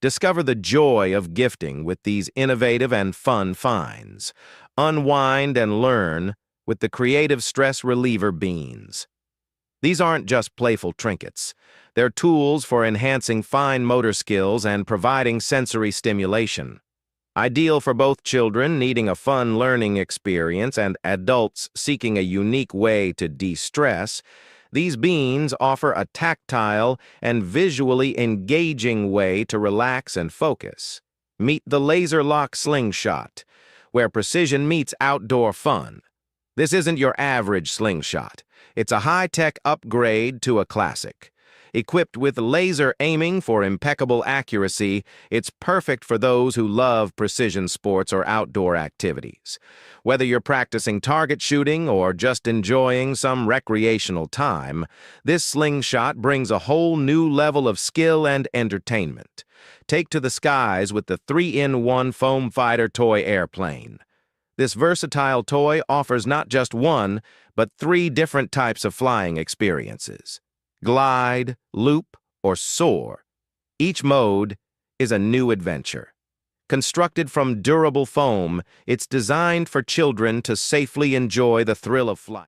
Discover the joy of gifting with these innovative and fun finds. Unwind and learn with the Creative Stress Reliever Beans. These aren't just playful trinkets. They're tools for enhancing fine motor skills and providing sensory stimulation. Ideal for both children needing a fun learning experience and adults seeking a unique way to de-stress, these beans offer a tactile and visually engaging way to relax and focus. Meet the Laser Lock Slingshot, where precision meets outdoor fun. This isn't your average slingshot. It's a high-tech upgrade to a classic. Equipped with laser aiming for impeccable accuracy, it's perfect for those who love precision sports or outdoor activities. Whether you're practicing target shooting or just enjoying some recreational time, this slingshot brings a whole new level of skill and entertainment. Take to the skies with the 3-in-1 Foam Fighter Toy Airplane. This versatile toy offers not just one, but 3 different types of flying experiences: glide, loop, or soar. Each mode is a new adventure. Constructed from durable foam, it's designed for children to safely enjoy the thrill of flight.